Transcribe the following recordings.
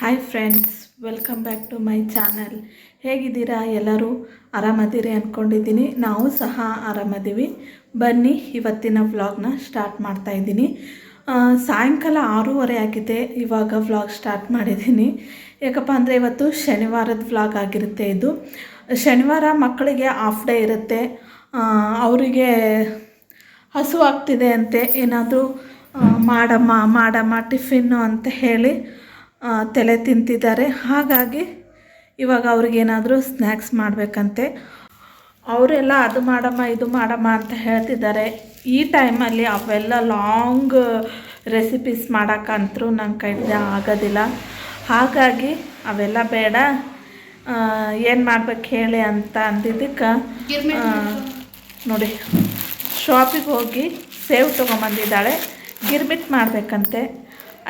Hi friends, welcome back to my channel. ಹೇಗಿದ್ದೀರಾ? ಎಲ್ಲರೂ ಆರಾಮದಿರಿ ಅಂದ್ಕೊಂಡಿದ್ದೀನಿ. ನಾವು ಸಹ ಆರಾಮದ್ದೀವಿ. ಬನ್ನಿ ಇವತ್ತಿನ ವ್ಲಾಗ್ನ ಸ್ಟಾರ್ಟ್ ಮಾಡ್ತಾಯಿದ್ದೀನಿ. ಸಾಯಂಕಾಲ 6:30 ಆಗಿದೆ. ಇವಾಗ ವ್ಲಾಗ್ ಸ್ಟಾರ್ಟ್ ಮಾಡಿದ್ದೀನಿ. ಯಾಕಪ್ಪ ಅಂದರೆ ಇವತ್ತು ಶನಿವಾರದ ವ್ಲಾಗ್ ಆಗಿರುತ್ತೆ. ಇದು ಶನಿವಾರ ಮಕ್ಕಳಿಗೆ ಹಾಫ್ ಡೇ ಇರುತ್ತೆ. ಅವರಿಗೆ ಹಸುವಾಗ್ತಿದೆ ಅಂತೆ, ಏನಾದರೂ ಮಾಡಮ್ಮ ಟಿಫಿನ್ನು ಅಂತ ಹೇಳಿ ತಲೆ ತಿಂತಿದ್ದಾರೆ. ಹಾಗಾಗಿ ಇವಾಗ ಅವ್ರಿಗೇನಾದರೂ ಸ್ನ್ಯಾಕ್ಸ್ ಮಾಡಬೇಕಂತೆ. ಅವರೆಲ್ಲ ಅದು ಮಾಡಮ್ಮ ಇದು ಮಾಡಮ್ಮ ಅಂತ ಹೇಳ್ತಿದ್ದಾರೆ. ಈ ಟೈಮಲ್ಲಿ ಅವೆಲ್ಲ ಲಾಂಗ್ ರೆಸಿಪೀಸ್ ಮಾಡೋಕ್ಕಂತರೂ ನನ್ನ ಕೈಲಿ ಆಗೋದಿಲ್ಲ. ಹಾಗಾಗಿ ಅವೆಲ್ಲ ಬೇಡ, ಏನು ಮಾಡ್ಬೇಕು ಹೇಳಿ ಅಂತ ಅಂದಿದ್ದಕ್ಕೆ ನೋಡಿ ಶಾಪಿಗೆ ಹೋಗಿ ಸೇವ್ ತೊಗೊಂಬಂದಿದ್ದಾಳೆ. ಗಿರ್ಮಿಟ್ ಮಾಡಬೇಕಂತೆ.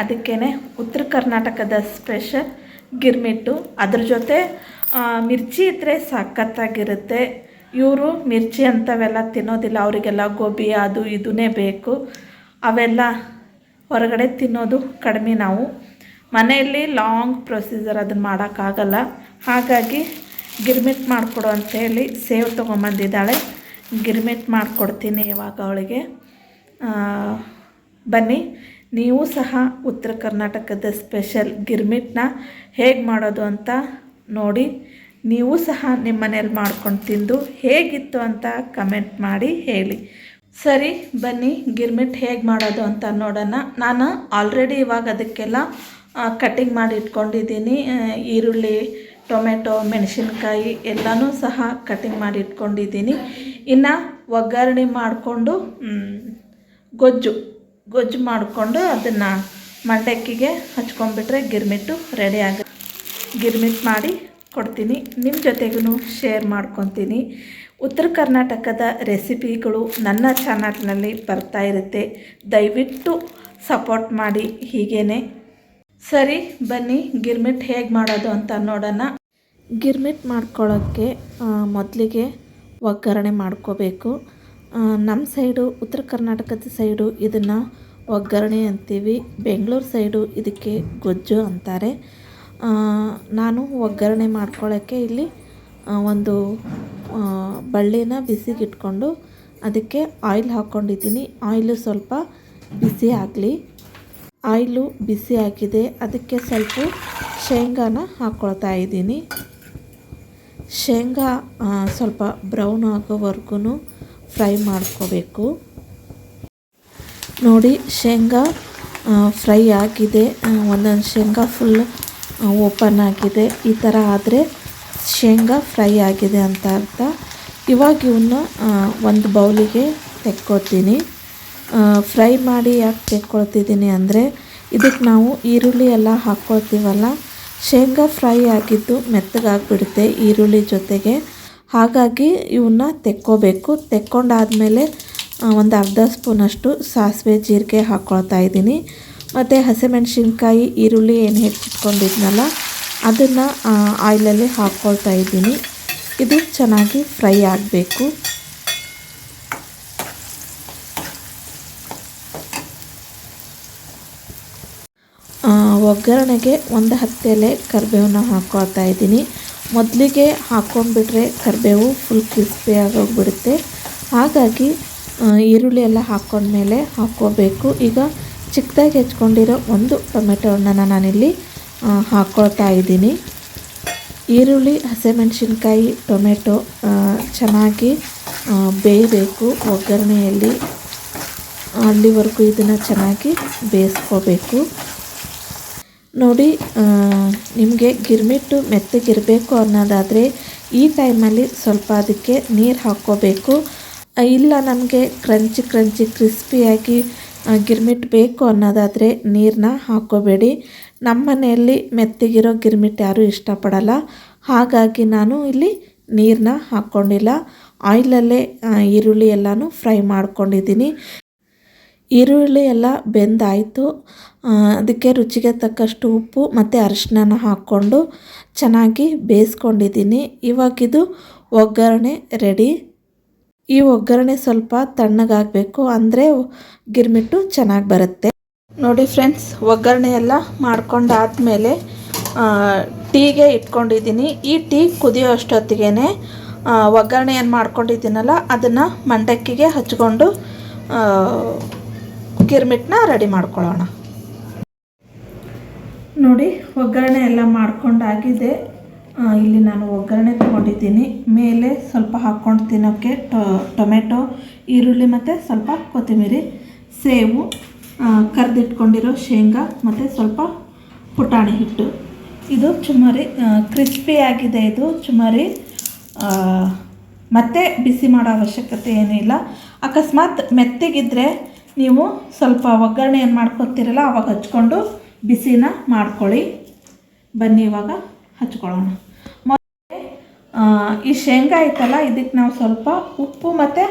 ಅದಕ್ಕೇ ಉತ್ತರ ಕರ್ನಾಟಕದ ಸ್ಪೆಷಲ್ ಗಿರ್ಮಿಟ್ಟು. ಅದ್ರ ಜೊತೆ ಮಿರ್ಚಿ ಇದ್ದರೆ ಸಖತ್ತಾಗಿರುತ್ತೆ. ಇವರು ಮಿರ್ಚಿ ಅಂಥವೆಲ್ಲ ತಿನ್ನೋದಿಲ್ಲ. ಅವರಿಗೆಲ್ಲ ಗೋಬಿ ಅದು ಇದನ್ನೇ ಬೇಕು. ಅವೆಲ್ಲ ಹೊರಗಡೆ ತಿನ್ನೋದು ಕಡಿಮೆ. ನಾವು ಮನೆಯಲ್ಲಿ ಲಾಂಗ್ ಪ್ರೊಸೀಜರ್ ಅದನ್ನು ಮಾಡೋಕ್ಕಾಗಲ್ಲ. ಹಾಗಾಗಿ ಗಿರ್ಮಿಟ್ ಮಾಡಿಕೊಡು ಅಂತೇಳಿ ಸೇವ್ ತೊಗೊಂಬಂದಿದ್ದಾಳೆ. ಗಿರ್ಮಿಟ್ ಮಾಡಿಕೊಡ್ತೀನಿ ಇವಾಗ ಅವಳಿಗೆ. ಬನ್ನಿ, ನೀವು ಸಹ ಉತ್ತರ ಕರ್ನಾಟಕದ ಸ್ಪೆಷಲ್ ಗಿರ್ಮಿಟ್ನ ಹೇಗೆ ಮಾಡೋದು ಅಂತ ನೋಡಿ. ನೀವು ಸಹ ನಿಮ್ಮ ಮನೇಲಿ ಮಾಡ್ಕೊಂಡು ತಿಂದು ಹೇಗಿತ್ತು ಅಂತ ಕಮೆಂಟ್ ಮಾಡಿ ಹೇಳಿ. ಸರಿ, ಬನ್ನಿ ಗಿರ್ಮಿಟ್ ಹೇಗೆ ಮಾಡೋದು ಅಂತ ನೋಡೋಣ. ನಾನು ಆಲ್ರೆಡಿ ಇವಾಗ ಅದಕ್ಕೆಲ್ಲ ಕಟ್ಟಿಂಗ್ ಮಾಡಿ ಇಟ್ಕೊಂಡಿದ್ದೀನಿ. ಈರುಳ್ಳಿ, ಟೊಮೆಟೊ, ಮೆಣಸಿನ್ಕಾಯಿ ಎಲ್ಲನೂ ಸಹ ಕಟ್ಟಿಂಗ್ ಮಾಡಿ ಇಟ್ಕೊಂಡಿದ್ದೀನಿ. ಇನ್ನು ಒಗ್ಗರಣೆ ಮಾಡಿಕೊಂಡು ಗೊಜ್ಜು ಮಾಡಿಕೊಂಡು ಅದನ್ನು ಮಂಡಕ್ಕಿಗೆ ಹಚ್ಕೊಂಡ್ಬಿಟ್ರೆ ಗಿರ್ಮಿಟ್ಟು ರೆಡಿ ಆಗುತ್ತೆ. ಗಿರ್ಮಿಟ್ ಮಾಡಿ ಕೊಡ್ತೀನಿ, ನಿಮ್ಮ ಜೊತೆಗೂ ಶೇರ್ ಮಾಡ್ಕೊತೀನಿ. ಉತ್ತರ ಕರ್ನಾಟಕದ ರೆಸಿಪಿಗಳು ನನ್ನ ಚಾನಲ್ನಲ್ಲಿ ಬರ್ತಾ ಇರುತ್ತೆ. ದಯವಿಟ್ಟು ಸಪೋರ್ಟ್ ಮಾಡಿ ಹೀಗೇ. ಸರಿ, ಬನ್ನಿ ಗಿರ್ಮಿಟ್ ಹೇಗೆ ಮಾಡೋದು ಅಂತ ನೋಡೋಣ. ಗಿರ್ಮಿಟ್ ಮಾಡ್ಕೊಳ್ಳೋಕ್ಕೆ ಮೊದಲಿಗೆ ಒಗ್ಗರಣೆ ಮಾಡ್ಕೋಬೇಕು. ನಮ್ಮ ಸೈಡು ಉತ್ತರ ಕರ್ನಾಟಕದ ಸೈಡು ಇದನ್ನು ಒಗ್ಗರಣೆ ಅಂತೀವಿ. ಬೆಂಗಳೂರು ಸೈಡು ಇದಕ್ಕೆ ಗೊಜ್ಜು ಅಂತಾರೆ. ನಾನು ಒಗ್ಗರಣೆ ಮಾಡ್ಕೊಳ್ಳೋಕ್ಕೆ ಇಲ್ಲಿ ಒಂದು ಬಳ್ಳಿನ ಬಿಸಿಗಿಟ್ಕೊಂಡು ಅದಕ್ಕೆ ಆಯಿಲ್ ಹಾಕ್ಕೊಂಡಿದ್ದೀನಿ. ಆಯಿಲು ಸ್ವಲ್ಪ ಬಿಸಿ ಆಗಲಿ. ಆಯಿಲು ಬಿಸಿ ಆಗಿದೆ, ಅದಕ್ಕೆ ಸ್ವಲ್ಪ ಶೇಂಗಾನ ಹಾಕ್ಕೊಳ್ತಾ ಇದ್ದೀನಿ. ಶೇಂಗಾ ಸ್ವಲ್ಪ ಬ್ರೌನ್ ಆಗೋವರೆಗೂ ಫ್ರೈ ಮಾಡ್ಕೋಬೇಕು. ನೋಡಿ, ಶೇಂಗಾ ಫ್ರೈ ಆಗಿದೆ. ಒಂದೊಂದು ಶೇಂಗಾ ಫುಲ್ ಓಪನ್ ಆಗಿದೆ. ಈ ಥರ ಆದರೆ ಶೇಂಗಾ ಫ್ರೈ ಆಗಿದೆ ಅಂತ ಅರ್ಥ. ಇವಾಗ ಇವನ್ನ ಒಂದು ಬೌಲಿಗೆ ತೆಕ್ಕೊಳ್ತೀನಿ. ಫ್ರೈ ಮಾಡಿ ಯಾಕೆ ತೆಕ್ಕೊಳ್ತಿದ್ದೀನಿ ಅಂದರೆ, ಇದಕ್ಕೆ ನಾವು ಈರುಳ್ಳಿ ಎಲ್ಲ ಹಾಕ್ಕೊಳ್ತೀವಲ್ಲ, ಶೇಂಗಾ ಫ್ರೈ ಆಗಿದ್ದು ಮೆತ್ತಗಾಗಿಬಿಡುತ್ತೆ ಈರುಳ್ಳಿ ಜೊತೆಗೆ. ಹಾಗಾಗಿ ಇವನ್ನ ತೆಕ್ಕೋಬೇಕು. ತೆಕ್ಕೊಂಡಾದಮೇಲೆ ಒಂದು ಅರ್ಧ ಸ್ಪೂನಷ್ಟು ಸಾಸಿವೆ ಜೀರಿಗೆ ಹಾಕ್ಕೊಳ್ತಾ ಇದ್ದೀನಿ. ಮತ್ತು ಹಸಿಮೆಣ್ಸಿನ್ಕಾಯಿ, ಈರುಳ್ಳಿ ಏನು ಹೆಚ್ಚಿಟ್ಕೊಂಡಿದ್ನಲ್ಲ ಅದನ್ನು ಆಯಿಲಲ್ಲಿ ಹಾಕ್ಕೊಳ್ತಾ ಇದ್ದೀನಿ. ಇದು ಚೆನ್ನಾಗಿ ಫ್ರೈ ಆಗಬೇಕು. ಒಗ್ಗರಣೆಗೆ ಒಂದು 10 ಎಲೆ ಕರಿಬೇವನ್ನ ಹಾಕ್ಕೊಳ್ತಾ ಇದ್ದೀನಿ. ಮೊದಲಿಗೆ ಹಾಕ್ಕೊಂಡ್ಬಿಟ್ರೆ ಕರಿಬೇವು ಫುಲ್ ಕ್ರಿಸ್ಪಿ ಆಗೋಗ್ಬಿಡುತ್ತೆ. ಹಾಗಾಗಿ ಈರುಳ್ಳಿ ಎಲ್ಲ ಹಾಕ್ಕೊಂಡ್ಮೇಲೆ ಹಾಕ್ಕೋಬೇಕು. ಈಗ ಚಿಕ್ಕದಾಗಿ ಹೆಚ್ಕೊಂಡಿರೋ ಒಂದು ಟೊಮೆಟೊ ಹಣ್ಣನ್ನು ನಾನಿಲ್ಲಿ ಹಾಕ್ಕೊಳ್ತಾ ಇದ್ದೀನಿ. ಈರುಳ್ಳಿ, ಹಸಿಮೆಣಸಿನ್ಕಾಯಿ, ಟೊಮೆಟೊ ಚೆನ್ನಾಗಿ ಬೇಯಬೇಕು ಒಗ್ಗರಣೆಯಲ್ಲಿ. ಅಲ್ಲಿವರೆಗೂ ಇದನ್ನು ಚೆನ್ನಾಗಿ ಬೇಯಿಸ್ಕೋಬೇಕು. ನೋಡಿ, ನಿಮಗೆ ಗಿರ್ಮಿಟ್ಟು ಮೆತ್ತಗಿರಬೇಕು ಅನ್ನೋದಾದರೆ ಈ ಟೈಮಲ್ಲಿ ಸ್ವಲ್ಪ ಅದಕ್ಕೆ ನೀರು ಹಾಕ್ಕೋಬೇಕು. ಇಲ್ಲ ನಮಗೆ ಕ್ರಂಚಿ ಕ್ರಿಸ್ಪಿಯಾಗಿ ಗಿರ್ಮಿಟ್ ಬೇಕು ಅನ್ನೋದಾದರೆ ನೀರನ್ನ ಹಾಕ್ಕೋಬೇಡಿ. ನಮ್ಮ ಮನೆಯಲ್ಲಿ ಮೆತ್ತಗಿರೋ ಗಿರ್ಮಿಟ್ ಯಾರೂ ಇಷ್ಟಪಡಲ್ಲ. ಹಾಗಾಗಿ ನಾನು ಇಲ್ಲಿ ನೀರನ್ನ ಹಾಕ್ಕೊಂಡಿಲ್ಲ. ಆಯಿಲಲ್ಲೇ ಈರುಳ್ಳಿ ಎಲ್ಲನೂ ಫ್ರೈ ಮಾಡ್ಕೊಂಡಿದ್ದೀನಿ. ಈರುಳ್ಳಿ ಎಲ್ಲ ಬೆಂದಾಯಿತು. ಅದಕ್ಕೆ ರುಚಿಗೆ ತಕ್ಕಷ್ಟು ಉಪ್ಪು ಮತ್ತು ಅರಿಶಿನ ಹಾಕ್ಕೊಂಡು ಚೆನ್ನಾಗಿ ಬೇಯಿಸ್ಕೊಂಡಿದ್ದೀನಿ. ಇವಾಗಿದು ಒಗ್ಗರಣೆ ರೆಡಿ. ಈ ಒಗ್ಗರಣೆ ಸ್ವಲ್ಪ ತಣ್ಣಗಾಗಬೇಕು, ಅಂದರೆ ಗಿರ್ಮಿಟ್ಟು ಚೆನ್ನಾಗಿ ಬರುತ್ತೆ. ನೋಡಿ ಫ್ರೆಂಡ್ಸ್, ಒಗ್ಗರಣೆ ಎಲ್ಲ ಮಾಡ್ಕೊಂಡಾದಮೇಲೆ ಟೀಗೆ ಇಟ್ಕೊಂಡಿದ್ದೀನಿ. ಈ ಟೀ ಕುದಿಯೋ ಅಷ್ಟೊತ್ತಿಗೆ ಒಗ್ಗರಣೆ ಏನು ಮಾಡ್ಕೊಂಡಿದ್ದೀನಲ್ಲ ಅದನ್ನು ಮಂಡಕ್ಕಿಗೆ ಹಚ್ಕೊಂಡು ಗಿರ್ಮಿಟ್ಟನ್ನ ರೆಡಿ ಮಾಡ್ಕೊಳ್ಳೋಣ. ನೋಡಿ, ಒಗ್ಗರಣೆ ಎಲ್ಲ ಮಾಡ್ಕೊಂಡಾಗಿದೆ. ಇಲ್ಲಿ ನಾನು ಒಗ್ಗರಣೆ ತೊಗೊಂಡಿದ್ದೀನಿ. ಮೇಲೆ ಸ್ವಲ್ಪ ಹಾಕ್ಕೊಂಡು ತಿನ್ನೋಕ್ಕೆ ಟೊಮೆಟೊ, ಈರುಳ್ಳಿ ಮತ್ತು ಸ್ವಲ್ಪ ಕೊತ್ತಂಬರಿ, ಸೇವು, ಕರೆದಿಟ್ಕೊಂಡಿರೋ ಶೇಂಗಾ ಮತ್ತು ಸ್ವಲ್ಪ ಪುಟಾಣಿ ಹಿಟ್ಟು. ಇದು ಚುಮರಿ ಕ್ರಿಸ್ಪಿಯಾಗಿದೆ. ಇದು ಚುಮರಿ ಮತ್ತೆ ಬಿಸಿ ಮಾಡೋ ಅವಶ್ಯಕತೆ ಏನಿಲ್ಲ. ಅಕಸ್ಮಾತ್ ಮೆತ್ತಗಿದ್ದರೆ ನೀವು ಸ್ವಲ್ಪ ಒಗ್ಗರಣೆ ಏನು ಮಾಡ್ಕೊತೀರಲ್ಲ ಆವಾಗ ಹಚ್ಕೊಂಡು ಬಿಸಿನ ಮಾಡ್ಕೊಳ್ಳಿ. ಬನ್ನಿ ಇವಾಗ ಹಚ್ಕೊಳ್ಳೋಣ. ಮೊದಲೇ ಈ ಶೇಂಗಾ ಐತಲ್ಲ ಇದಕ್ಕೆ ನಾವು ಸ್ವಲ್ಪ ಉಪ್ಪು ಮತ್ತು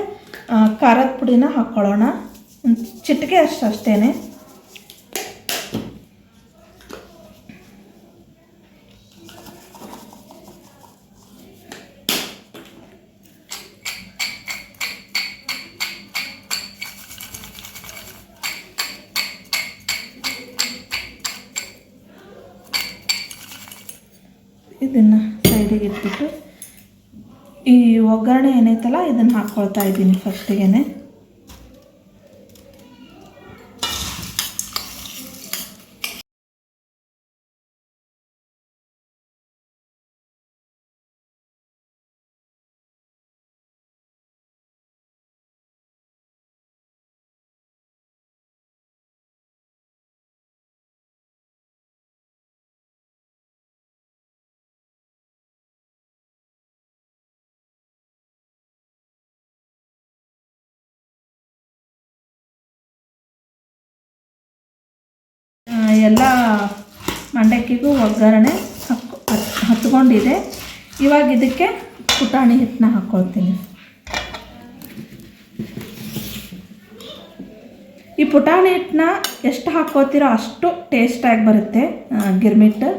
ಖಾರದ ಪುಡಿನ ಹಾಕ್ಕೊಳ್ಳೋಣ. ಚಿಟಿಕೆ ಅಷ್ಟೇ. ಇದನ್ನು ಸೈಡಿಗೆ ಇಟ್ಬಿಟ್ಟು ಈ ಒಗ್ಗರಣೆ ಏನೈತಲ್ಲ ಇದನ್ನು ಹಾಕ್ಕೊಳ್ತಾ ಇದ್ದೀನಿ ಫಸ್ಟಿಗೆ. ಎಲ್ಲ ಮಂಡಕ್ಕಿಗೂ ಒಗ್ಗರಣೆ ಹಚ್ಕೊಂಡಿದೆ. ಇವಾಗ ಇದಕ್ಕೆ ಪುಟಾಣಿ ಹಿಟ್ಟನ್ನ ಹಾಕ್ಕೊಳ್ತೀನಿ. ಈ ಪುಟಾಣಿ ಹಿಟ್ಟನ್ನ ಎಷ್ಟು ಹಾಕ್ಕೋತೀರೋ ಅಷ್ಟು ಟೇಸ್ಟಾಗಿ ಬರುತ್ತೆ ಗಿರ್ಮಿಟ್ಟು.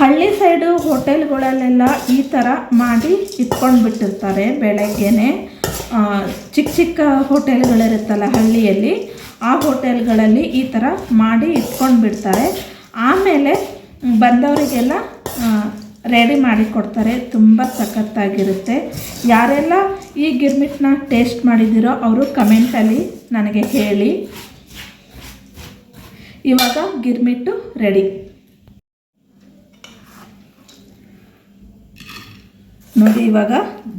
ಹಳ್ಳಿ ಸೈಡು ಹೋಟೆಲ್ಗಳಲ್ಲೆಲ್ಲ ಈ ಥರ ಮಾಡಿ ಇಟ್ಕೊಂಡು ಬಿಟ್ಟಿರ್ತಾರೆ ಬೆಳಗ್ಗೆನೇ. ಚಿಕ್ಕ ಚಿಕ್ಕ ಹೋಟೆಲ್ಗಳಿರುತ್ತಲ್ಲ ಹಳ್ಳಿಯಲ್ಲಿ, ಆ ಹೋಟೆಲ್ಗಳಲ್ಲಿ ಈ ಥರ ಮಾಡಿ ಇಟ್ಕೊಂಡು ಬಿಡ್ತಾರೆ. ಆಮೇಲೆ ಬಂದವರಿಗೆಲ್ಲ ರೆಡಿ ಮಾಡಿ ಕೊಡ್ತಾರೆ. ತುಂಬ ಸಖತ್ತಾಗಿರುತ್ತೆ. ಯಾರೆಲ್ಲ ಈ ಗಿರ್ಮಿಟ್ಟನ್ನ ಟೇಸ್ಟ್ ಮಾಡಿದ್ದೀರೋ ಅವರು ಕಮೆಂಟಲ್ಲಿ ನನಗೆ ಹೇಳಿ. ಇವಾಗ ಗಿರ್ಮಿಟ್ಟು ರೆಡಿ. ನೋಡಿ, ಇವಾಗ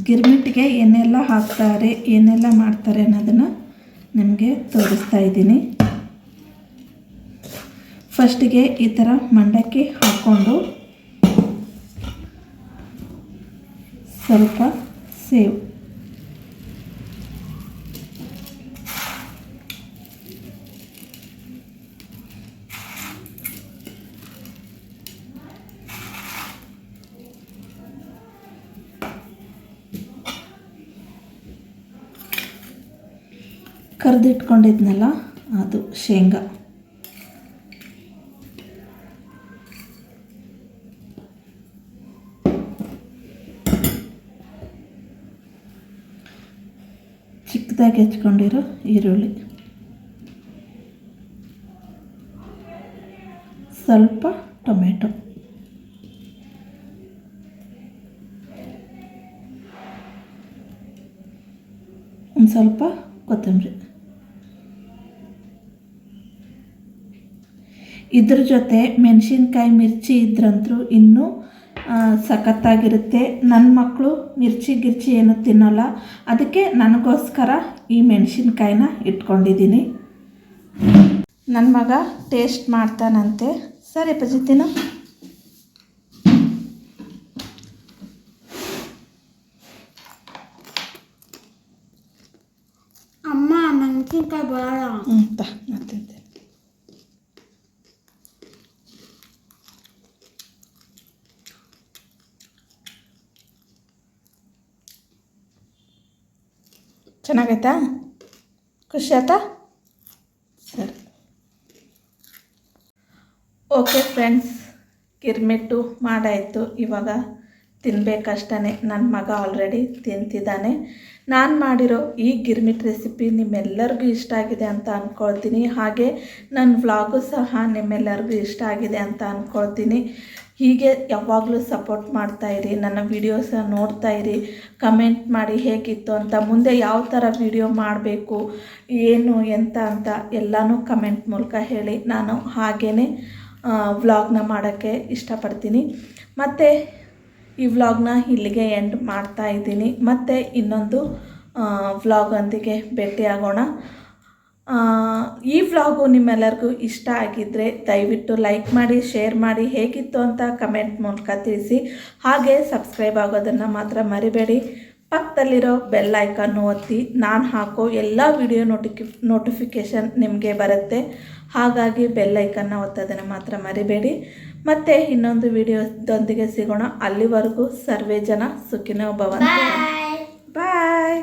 ಗಿರ್ಮಿಟ್ಟಿಗೆ ಏನೆಲ್ಲ ಹಾಕ್ತಾರೆ, ಏನೆಲ್ಲ ಮಾಡ್ತಾರೆ ಅನ್ನೋದನ್ನು ನಿಮಗೆ ತೋರಿಸ್ತಾ ಇದ್ದೀನಿ. ಫಸ್ಟಿಗೆ ಈ ಥರ ಮಂಡಕ್ಕಿ ಹಾಕ್ಕೊಂಡು ಸ್ವಲ್ಪ ಸೇವು, ಕರೆದಿಟ್ಕೊಂಡಿದ್ನಲ್ಲ ಅದು ಶೇಂಗಾ, ಚಿಕ್ಕದಾಗಿ ಹೆಚ್ಕೊಂಡಿರೋ ಈರುಳ್ಳಿ, ಸ್ವಲ್ಪ ಟೊಮೆಟೊ, ಒಂದು ಸ್ವಲ್ಪ ಕೊತ್ತಂಬರಿ. ಇದ್ರ ಜೊತೆ ಮೆಣಸಿನ್ಕಾಯಿ ಮಿರ್ಚಿ ಇದ್ರಂತೂ ಇನ್ನೂ ಸಖತ್ತಾಗಿರುತ್ತೆ. ನನ್ನ ಮಕ್ಕಳು ಮಿರ್ಚಿ ಏನು ತಿನ್ನೋಲ್ಲ, ಅದಕ್ಕೆ ನನಗೋಸ್ಕರ ಈ ಮೆಣಸಿನ್ಕಾಯಿನ ಇಟ್ಕೊಂಡಿದ್ದೀನಿ. ನನ್ನ ಮಗ ಟೇಸ್ಟ್ ಮಾಡ್ತಾನಂತೆ. ಸರಿ ಅಪ್ಪಾಜಿ ತಿನ್ನು. ಅಮ್ಮ ಮೆಣಸಿನ್ಕಾಯಿ ಬರಲ್ಲ ಮತ್ತೆ ಚೆನ್ನಾಗೈತಾ? ಖುಷಿ ಆಯ್ತಾ? ಸರಿ, ಓಕೆ ಫ್ರೆಂಡ್ಸ್, ಗಿರ್ಮಿಟ್ಟು ಮಾಡಾಯಿತು. ಇವಾಗ ತಿನ್ನಬೇಕಷ್ಟೇ. ನನ್ನ ಮಗ ಆಲ್ರೆಡಿ ತಿಂತಿದ್ದಾನೆ. ನಾನು ಮಾಡಿರೋ ಈ ಗಿರ್ಮಿಟ್ ರೆಸಿಪಿ ನಿಮ್ಮೆಲ್ಲರಿಗೂ ಇಷ್ಟ ಆಗಿದೆ ಅಂತ ಅಂದ್ಕೊಳ್ತೀನಿ. ಹಾಗೆ ನನ್ನ ವ್ಲಾಗು ಸಹ ನಿಮ್ಮೆಲ್ಲರಿಗೂ ಇಷ್ಟ ಆಗಿದೆ ಅಂತ ಅಂದ್ಕೊಳ್ತೀನಿ. ಹೀಗೆ ಯಾವಾಗಲೂ ಸಪೋರ್ಟ್ ಮಾಡ್ತಾಯಿರಿ, ನನ್ನ ವೀಡಿಯೋಸ ನೋಡ್ತಾಯಿರಿ, ಕಮೆಂಟ್ ಮಾಡಿ ಹೇಗಿತ್ತು ಅಂತ, ಮುಂದೆ ಯಾವ ಥರ ವೀಡಿಯೋ ಮಾಡಬೇಕು ಏನು ಎಂತ ಅಂತ ಎಲ್ಲನೂ ಕಮೆಂಟ್ ಮೂಲಕ ಹೇಳಿ. ನಾನು ಹಾಗೇ ವ್ಲಾಗ್ನ ಮಾಡೋಕ್ಕೆ ಇಷ್ಟಪಡ್ತೀನಿ. ಮತ್ತು ಈ ವ್ಲಾಗ್ನ ಇಲ್ಲಿಗೆ ಎಂಡ್ ಮಾಡ್ತಾ ಇದ್ದೀನಿ. ಮತ್ತು ಇನ್ನೊಂದು ವ್ಲಾಗೊಂದಿಗೆ ಭೇಟಿಯಾಗೋಣ. ಈ ವ್ಲಾಗು ನಿಮ್ಮೆಲ್ಲರಿಗೂ ಇಷ್ಟ ಆಗಿದ್ದರೆ ದಯವಿಟ್ಟು ಲೈಕ್ ಮಾಡಿ, ಶೇರ್ ಮಾಡಿ, ಹೇಗಿತ್ತು ಅಂತ ಕಮೆಂಟ್ ಮೂಲಕ ತಿಳಿಸಿ. ಹಾಗೆ ಸಬ್ಸ್ಕ್ರೈಬ್ ಆಗೋದನ್ನು ಮಾತ್ರ ಮರಿಬೇಡಿ. ಪಕ್ಕದಲ್ಲಿರೋ ಬೆಲ್ ಐಕಾನ್ನು ಒತ್ತಿ. ನಾನು ಹಾಕೋ ಎಲ್ಲ ವಿಡಿಯೋ ನೋಟಿಫಿಕೇಷನ್ ನಿಮಗೆ ಬರುತ್ತೆ. ಹಾಗಾಗಿ ಬೆಲ್ ಐಕನ್ನ ಒತ್ತೋದನ್ನು ಮಾತ್ರ ಮರಿಬೇಡಿ. ಮತ್ತೆ ಇನ್ನೊಂದು ವಿಡಿಯೋದೊಂದಿಗೆ ಸಿಗೋಣ. ಅಲ್ಲಿವರೆಗೂ ಸರ್ವೇ ಜನ ಸುಖಿನೋ ಭವಂತು. ಬಾಯ್.